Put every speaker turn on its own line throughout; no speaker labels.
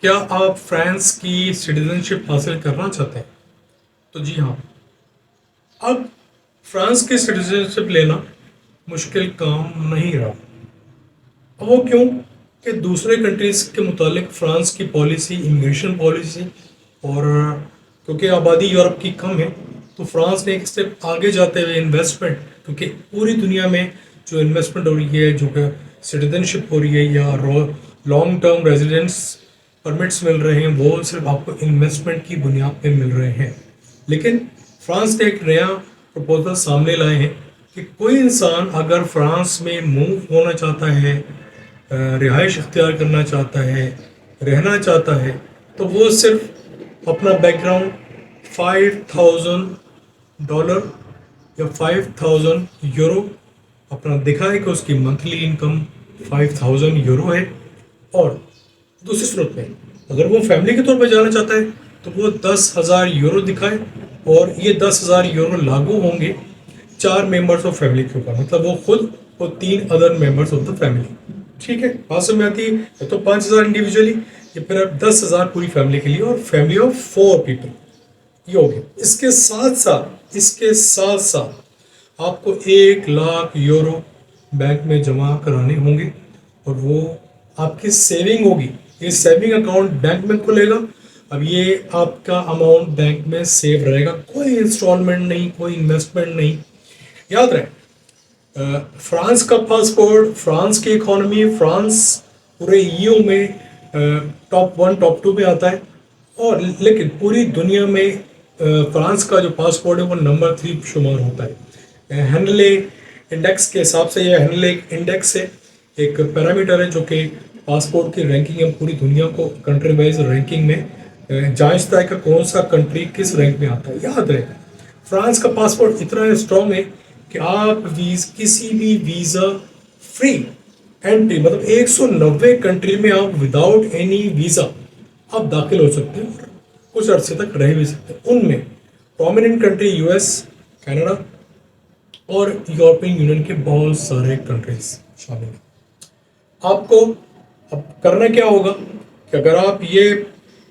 क्या आप फ्रांस की सिटीजनशिप हासिल करना चाहते हैं? तो जी हाँ। अब फ्रांस की सिटीजनशिप लेना मुश्किल काम नहीं रहा। अब वो क्यों? कि दूसरे कंट्रीज के मुतालिक फ्रांस की पॉलिसी, इमिग्रेशन पॉलिसी, और क्योंकि आबादी यूरोप की कम है, तो फ्रांस ने एक स्टेप आगे जाते हुए इन्वेस्टमेंट, क्योंकि पूरी दुनिया में जो इन्वेस्टमेंट हो रही है, जो कि सिटीजनशिप हो रही है या लॉन्ग टर्म रेजिडेंस परमिट्स मिल रहे हैं, वो सिर्फ आपको इन्वेस्टमेंट की बुनियाद पे मिल रहे हैं। लेकिन फ्रांस ने एक नया प्रपोजल सामने लाए हैं कि कोई इंसान अगर फ्रांस में मूव होना चाहता है, रिहाइश इख्तियार करना चाहता है, रहना चाहता है, तो वो सिर्फ अपना बैकग्राउंड $5,000 या 5,000 यूरो अपना दिखाए कि उसकी मंथली इनकम 5,000 यूरो है। और दूसरी सूरत में अगर वो फैमिली के तौर पर जाना चाहता है तो वो 10,000 यूरो दिखाए, और ये 10,000 यूरो लागू होंगे 4 मेंबर्स ऑफ फैमिली के ऊपर, मतलब वो खुद और 3 other members of the family. ठीक है, बात समझ में आती है? या तो 5,000 इंडिविजुअली, या फिर अब 10,000 पूरी फैमिली के लिए, और फैमिली ऑफ 4 पीपल, ये हो गया। इसके साथ साथ आपको 1 लाख यूरो बैंक में जमा कराने होंगे, और वो आपकी सेविंग होगी। ये सेविंग अकाउंट बैंक में खुलेगा। अब ये आपका अमाउंट बैंक में सेव रहेगा, कोई इंस्टॉलमेंट नहीं, कोई इन्वेस्टमेंट नहीं। याद रहे, फ्रांस का पासपोर्ट, फ्रांस की इकोनॉमी, फ्रांस पूरे ईयू में टॉप 1 टॉप 2 में आता है। और लेकिन पूरी दुनिया में फ्रांस का जो पासपोर्ट है वो नंबर 3 शुमार होता है। हेनले इंडेक्स के हिसाब से, यह हेनले इंडेक्स है, एक पैरामीटर है जो कि पासपोर्ट की रैंकिंग है, पूरी दुनिया को कंट्री वाइज रैंकिंग में जांचता है कि कौन सा कंट्री किस रैंक में आता है। याद रहे, फ्रांस का पासपोर्ट इतना स्ट्रॉन्ग है कि आप किसी भी वीज़ा फ्री एंट्री, मतलब 190 कंट्री में आप विदाउट एनी वीज़ा आप दाखिल हो सकते हैं, और कुछ अरसे तक रह भी सकते हैं। उनमें प्रोमिनेंट कंट्री यूएस, कनाडा और यूरोपियन यूनियन के बहुत सारे कंट्रीज शामिल हैं। आपको अब करना क्या होगा कि अगर आप ये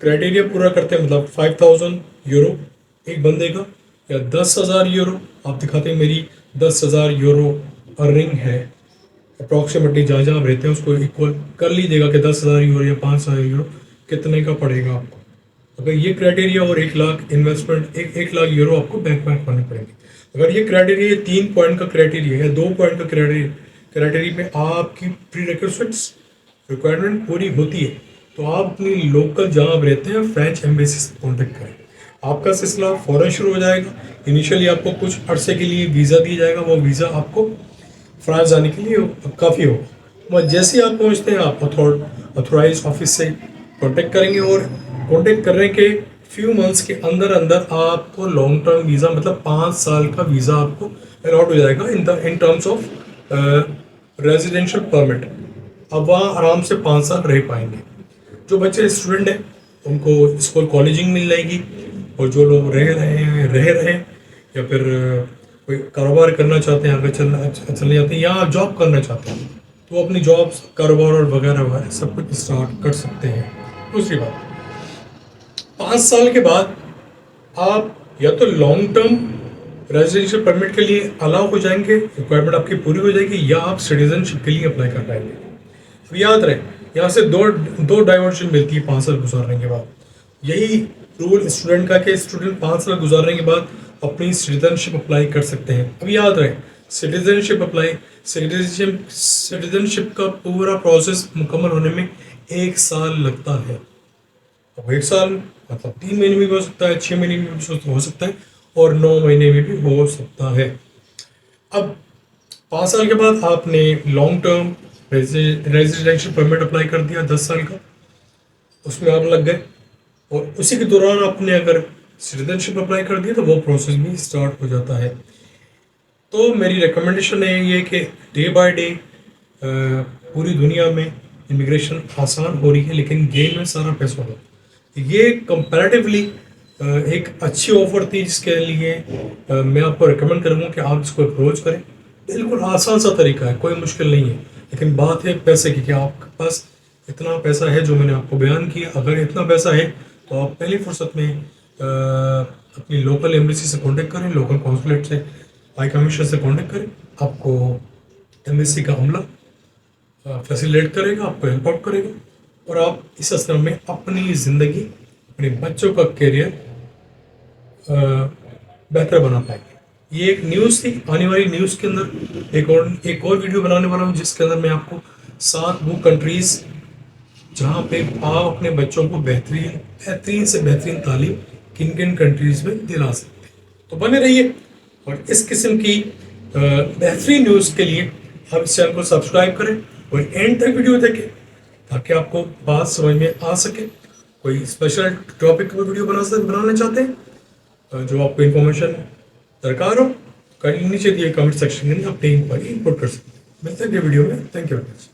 क्राइटेरिया पूरा करते हैं, मतलब 5,000 यूरो एक बंदे का, या 10,000 यूरो आप दिखाते हैं मेरी 10,000 यूरो अर्निंग है, अप्रॉक्सीमेटली जहाँ जहाँ आप रहते हैं उसको इक्वल कर लीजिएगा कि 10,000 यूरो या 5,000 यूरो कितने का पड़ेगा आपको। अगर ये क्राइटेरिया, और 1 लाख इन्वेस्टमेंट, 1 लाख यूरो आपको बैंक में करने पड़ेंगे। अगर ये क्राइटेरिया 3 पॉइंट का क्राइटेरिया या 2 पॉइंट का क्राइटेरिया में आपकी प्री रिक्वायरमेंट पूरी होती है, तो आप अपनी लोकल जहाँ आप रहते हैं फ्रेंच एम्बेसी से कॉन्टेक्ट करें। आपका सिलसिला फ़ौरन शुरू हो जाएगा। इनिशियली आपको कुछ अरसे के लिए वीज़ा दिया जाएगा, वो वीज़ा आपको फ्रांस जाने के लिए काफ़ी होगा। वह जैसे ही आप पहुँचते हैं, आप अथोराइज ऑफिस से कॉन्टेक्ट करेंगे, और कॉन्टेक्ट करने के फ्यू मंथ्स के अंदर अंदर आपको लॉन्ग टर्म वीज़ा, मतलब 5 साल का वीज़ा आपको अलॉट हो जाएगा in terms of residential permit. अब वहाँ आराम से 5 साल रह पाएंगे। जो बच्चे स्टूडेंट हैं उनको स्कूल कॉलेजिंग मिल जाएगी, और जो लोग रह रहे हैं या फिर कोई कारोबार करना चाहते हैं, आगे चलने जाते हैं, या जॉब करना चाहते हैं, तो वो अपनी जॉब, कारोबार और वगैरह वगैरह सब कुछ स्टार्ट कर सकते हैं। दूसरी बात, 5 साल के बाद आप या तो लॉन्ग टर्म रेजिडेंशियल परमिट के लिए अलाउ हो जाएंगे, रिक्वायरमेंट आपकी पूरी हो जाएगी, या आप सिटीजनशिप के लिए अप्लाई कर पाएंगे। अब याद रहे, यहाँ से दो डाइवर्शन मिलती है 5 साल गुजारने के बाद। यही रूल स्टूडेंट का, कि स्टूडेंट 5 साल गुजारने के बाद अपनी सिटीजनशिप अप्लाई कर सकते हैं। अब याद रहे, सिटीजनशिप का पूरा प्रोसेस मुकम्मल होने में 1 साल लगता है। अब 1 साल मतलब 3 महीने में भी हो सकता है, 6 महीने में भी हो सकता है, और 9 महीने में भी हो सकता है। अब 5 साल के बाद आपने long term residential permit apply कर दिया 10 साल का, उसमें आप लग गए, और उसी के दौरान आपने अगर सिटीजनशिप अप्लाई कर दिया तो वो प्रोसेस भी स्टार्ट हो जाता है। तो मेरी रिकमेंडेशन है ये कि डे बाय डे पूरी दुनिया में इमिग्रेशन आसान हो रही है, लेकिन गेम में सारा पैसा होगा। ये कंपैरेटिवली एक अच्छी ऑफर थी, जिसके लिए मैं आपको रिकमेंड करूँगा कि आप इसको अप्रोच करें। बिल्कुल आसान सा तरीका है, कोई मुश्किल नहीं है, लेकिन बात है पैसे की कि आपके पास इतना पैसा है जो मैंने आपको बयान किया। अगर इतना पैसा है तो आप पहली फुर्सत में अपनी लोकल एम्बेसी से कांटेक्ट करें, लोकल कॉन्सुलेट से, हाई कमीशन से कांटेक्ट करें। आपको एम्बेसी का अमला फैसिलिटेट करेगा, आपको हेल्प आउट करेगा और आप इस असर में अपनी ज़िंदगी, अपने बच्चों का करियर बेहतर बना पाएंगे। ये एक न्यूज़ थी। आने वाली न्यूज़ के अंदर एक और वीडियो बनाने वाला हूँ जिसके अंदर मैं आपको 7 वो कंट्रीज़ जहाँ पे आप अपने बच्चों को बेहतरीन से बेहतरीन तालीम किन किन कंट्रीज़ में दिला सकते हैं। तो बने रहिए और इस किस्म की बेहतरीन न्यूज़ के लिए आप इस चैनल को सब्सक्राइब करें और एंड तक वीडियो देखें ताकि आपको बात समझ में आ सके। कोई स्पेशल टॉपिक पर वीडियो बनाना चाहते हैं जो आपको इन्फॉर्मेशन दरकार हो, नीचे दिए कमेंट सेक्शन में अपनी इंक्वायरी इनपुट कर सकते हैं। मिलते हैं अगले वीडियो में। Thank you very much.